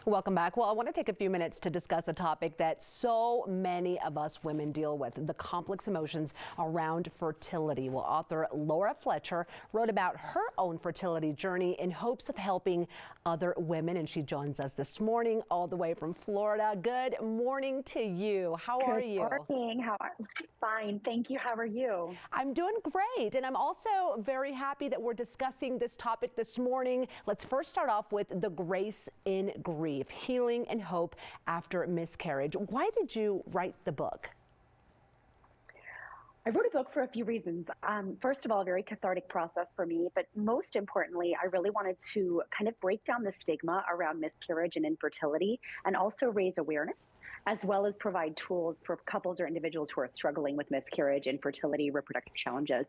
Welcome back. Well, I want to take a few minutes to discuss a topic that so many of us women deal with, the complex emotions around fertility. Well, author Laura Fletcher wrote about her own fertility journey in hopes of helping other women, and she joins us this morning all the way from Florida. Good morning to you. How are you? Good morning. Fine, thank you. How are you? I'm doing great, and I'm also very happy that we're discussing this topic this morning. Let's first start off with the grace in grief, healing and hope after miscarriage. Why did you write the book? I wrote a book for a few reasons. First of all, a very cathartic process for me, but most importantly, I really wanted to kind of break down the stigma around miscarriage and infertility and also raise awareness, as well as provide tools for couples or individuals who are struggling with miscarriage, infertility, reproductive challenges.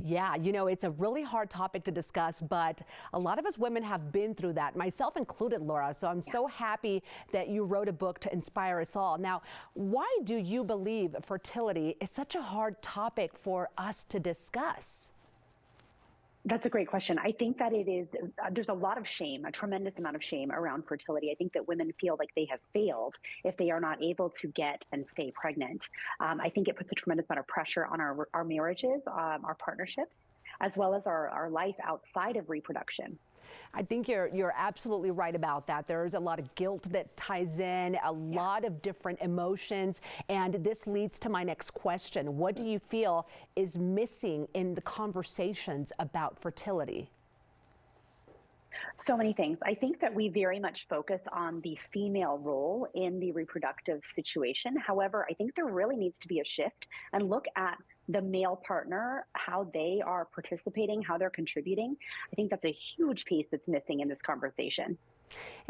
Yeah, you know, it's a really hard topic to discuss, but a lot of us women have been through that, myself included, Laura. So I'm so happy that you wrote a book to inspire us all. Now, why do you believe fertility is such a hard topic for us to discuss? That's a great question. I think that it is, there's a lot of shame, a tremendous amount of shame around fertility. I think that women feel like they have failed if they are not able to get and stay pregnant. I think it puts a tremendous amount of pressure on our marriages, our partnerships, as well as our life outside of reproduction. I think you're absolutely right about that. There's a lot of guilt that ties in, a lot of different emotions, and this leads to my next question. What do you feel is missing in the conversations about fertility? So many things. I think that we very much focus on the female role in the reproductive situation. However, I think there really needs to be a shift and look at the male partner, how they are participating, how they're contributing. I think that's a huge piece that's missing in this conversation.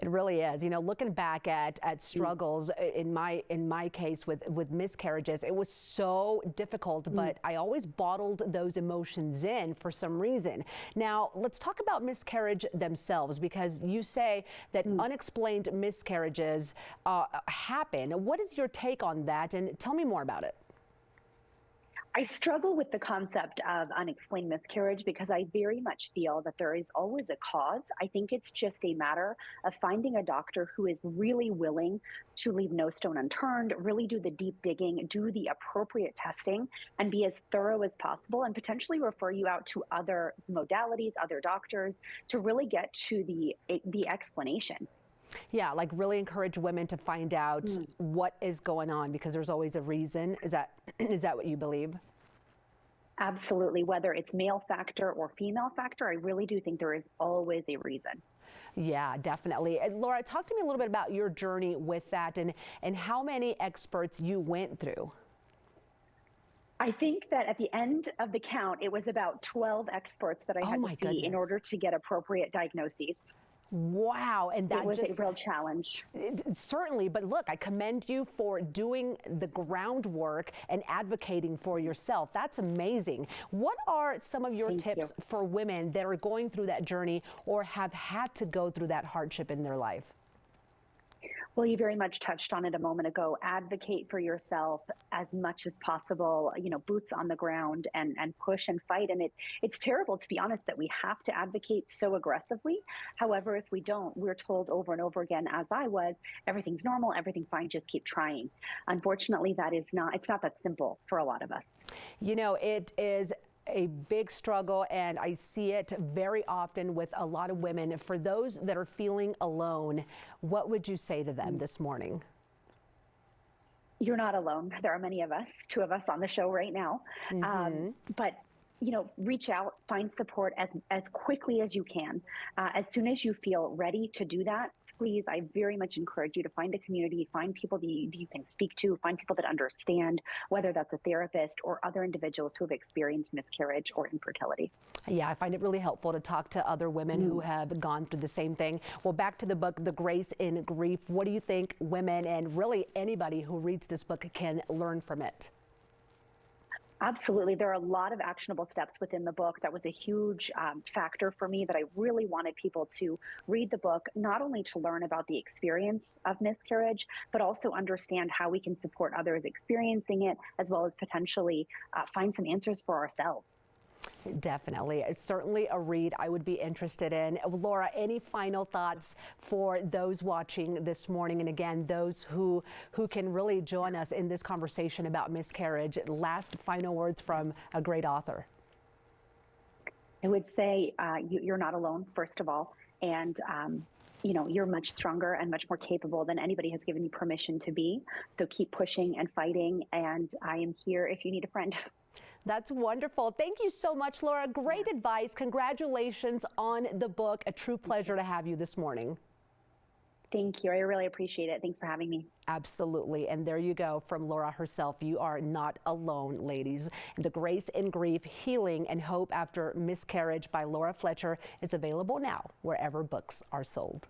It really is. You know, looking back at struggles in my case with miscarriages, it was so difficult, but I always bottled those emotions in for some reason. Now, let's talk about miscarriage themselves, because you say that unexplained miscarriages happen. What is your take on that? And tell me more about it. I struggle with the concept of unexplained miscarriage because I very much feel that there is always a cause. I think it's just a matter of finding a doctor who is really willing to leave no stone unturned, really do the deep digging, do the appropriate testing, and be as thorough as possible, and potentially refer you out to other modalities, other doctors, to really get to the explanation. Yeah, like really encourage women to find out what is going on, because there's always a reason. Is that what you believe? Absolutely. Whether it's male factor or female factor, I really do think there is always a reason. Yeah, definitely. And Laura, talk to me a little bit about your journey with that and how many experts you went through. I think that at the end of the count, it was about 12 experts that I had to see in order to get appropriate diagnoses. Wow. And that was a real challenge. Certainly. But look, I commend you for doing the groundwork and advocating for yourself. That's amazing. What are some of your tips for women that are going through that journey or have had to go through that hardship in their life? Well, you very much touched on it a moment ago. Advocate for yourself as much as possible, you know, boots on the ground and push and fight. And it's terrible, to be honest, that we have to advocate so aggressively. However, if we don't, we're told over and over again, as I was, everything's normal, everything's fine, just keep trying. Unfortunately, it's not that simple for a lot of us. You know, it is a big struggle, and I see it very often with a lot of women. For those that are feeling alone, what would you say to them this morning? You're not alone. There are many of us, two of us on the show right now. But you know, reach out, find support as quickly as you can. As soon as you feel ready to do that, please, I very much encourage you to find a community, find people that you can speak to, find people that understand, whether that's a therapist or other individuals who have experienced miscarriage or infertility. Yeah, I find it really helpful to talk to other women who have gone through the same thing. Well, back to the book, The Grace in Grief. What do you think women and really anybody who reads this book can learn from it? Absolutely. There are a lot of actionable steps within the book. That was a huge factor for me, that I really wanted people to read the book, not only to learn about the experience of miscarriage, but also understand how we can support others experiencing it, as well as potentially find some answers for ourselves. Definitely. It's certainly a read I would be interested in. Laura, any final thoughts for those watching this morning? And again, those who can really join us in this conversation about miscarriage. Last final words from a great author. I would say you're not alone, first of all. And you know, you're much stronger and much more capable than anybody has given you permission to be. So keep pushing and fighting. And I am here if you need a friend. That's wonderful. Thank you so much, Laura. Great advice. Congratulations on the book. A true pleasure to have you this morning. Thank you. I really appreciate it. Thanks for having me. Absolutely. And there you go from Laura herself. You are not alone, ladies. The Grace in Grief, Healing and Hope After Miscarriage by Laura Fletcher is available now wherever books are sold.